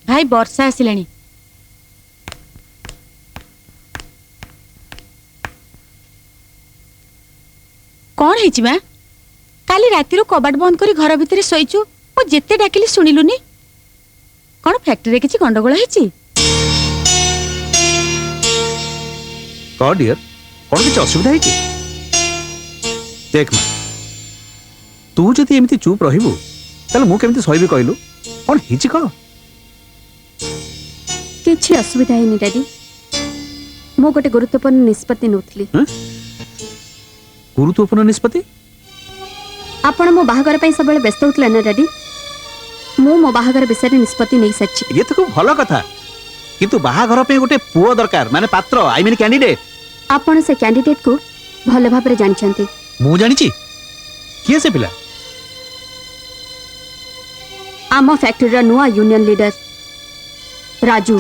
भाई वर्षा आसिलानी कौन है माँ काली राति कबाट बंद कर घर भितर शोचु मु जेते डाकिली शुणिलुनी कौन फैक्ट्री किसी गंडगोल है कह डियर कौन किसी असुविधा है कि देख माँ तू जदि एमती चुप रहिबु ताले मु केमती सहिबी कहलु कौन हिची कह किछि असुविधा है डैडी मो गोटे गुरुत्वपूर्ण निष्पत्ति नउथली गुरुत्वपूर्ण निष्पत्ति आपण मो बाहागर पई सबले व्यस्त होतले ना डैडी मो मो बाहागर विषय रे निष्पत्ति नै सच्ची ये तो खूब भल कथा किंतु बाहाघर पे गोटे पुओ दरकार माने पात्र आई मीन कैंडिडेट आपण से कैंडिडेट को भले भाबरे जानछंती मु जानि छि किए से पिला आम फैक्ट्री रा नुआ union leader Raju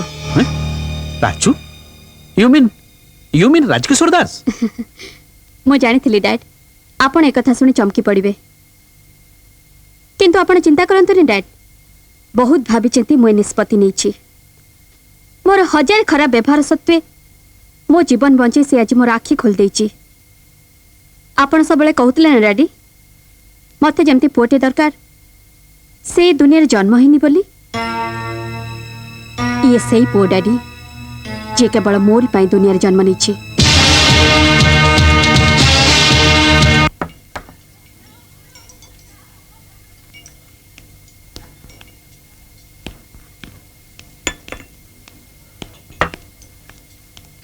Raju you mean Rajkishore Das मो जानिथिली डैड आपण एक कथा सुनी चमकी पड़िबे किंतु आपण चिंता करंतुनी डैड बहुत भाभी चिंती मो निष्पत्ति नैछि मोर हजार खराब व्यवहार सत्वे मो जीवन बंचे से आज मोर आखि खोल देछि आपण सबले कहउतले ना डैडी मते जेमती पोटे दरकार से दुनिया जन्म हिनी बोली ये सही पो डैडी जे केवल मोर पाई दुनिया जन्म नैछि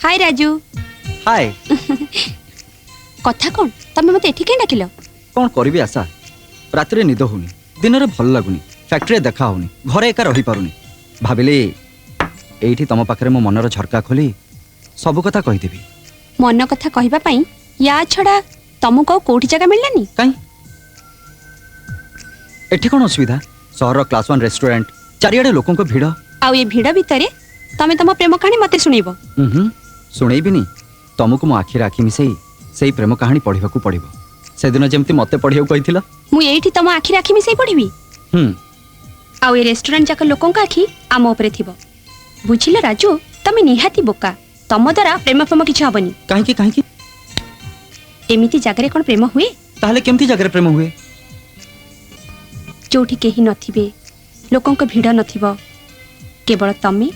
हाय राजू हाय कथा कौन तमे मते एठी के डाकिलो कौन करी आशा रात निद होनी दिन में भल लगुनि फैक्ट्री देखा होनी घरे एका रही पारुनी भाविली एठी तम पाखरे मो मनर झरका खोली सब कथा कहिदेबी मन कथा कहबा पई या छडा तमको कोठी जगह मिललानी काई एठी कोन असुविधा शहर क्लास 1 रेस्टोरेंट चारियाडे लोकों को भीड़ आउ ये भीड़ भितरे तमे तम प्रेम कहानी मते सुनेबो शुणेबिनी तुमको मो आखिर आखि मिसई से प्रेम कहानी पढ़ा पड़ो से दिन जमती मते पढ़िया कही मु एठी तम आखि आखि मिसई पढ़िबी आउ ये रेस्टोरेंट जाक लोकों का आखि आम उपरे थिबो बुझिले राजू तमे निहाती बोका तम द्वारा प्रेम प्रेम किछ हबनी काहे काहे एमिति जागरे कोन प्रेम हुए ताहले केमती जागरे प्रेम हुए जोठी केही नथिबे लोकों को भीड़ नथिबो केवल तमे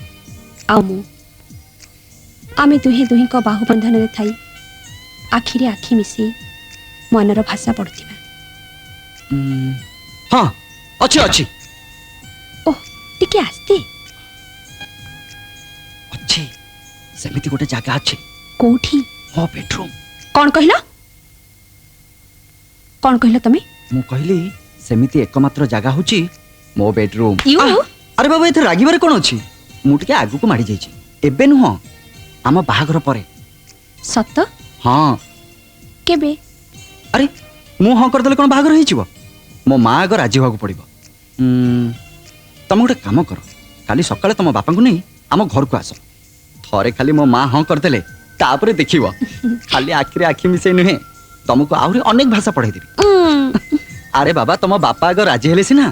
आउ मु आमे दुहे दुही को बाहुबंधन रे थाई आखिरे आखि मिसी मनर भाषा पड़ुथिबा हाँ अच्छी अच्छी ओह टिके आस्ते अच्छी सेमिति गोटे जगह अच्छी कोठी मो बेडरूम कौन कहला तमे मु कहली सेमिति एकमात्र जगह होची मो बेडरूम यू अरे बाबा एथे रागिबारे कोन अछि मु टिके आगु को माडी जाईची एबे नुह आम बाहागर परे सत हाँ केबे अरे मु हाँ करदेले कोन बाहागर होईचिबो मो माँ आग राजी होगा पड़ो तुम गोटे कम कर काली सकाଳେ तुम बापा को नहीं आम घर को आस थरे खाली मो माँ हाँ करदेले तापरे देखिबो खाली आखिरे आखि मिसई नुहे तुमको आहरी अनेक भाषा पढ़ाई देबी अरे बाबा तुम बापा आग राजी हेले सिना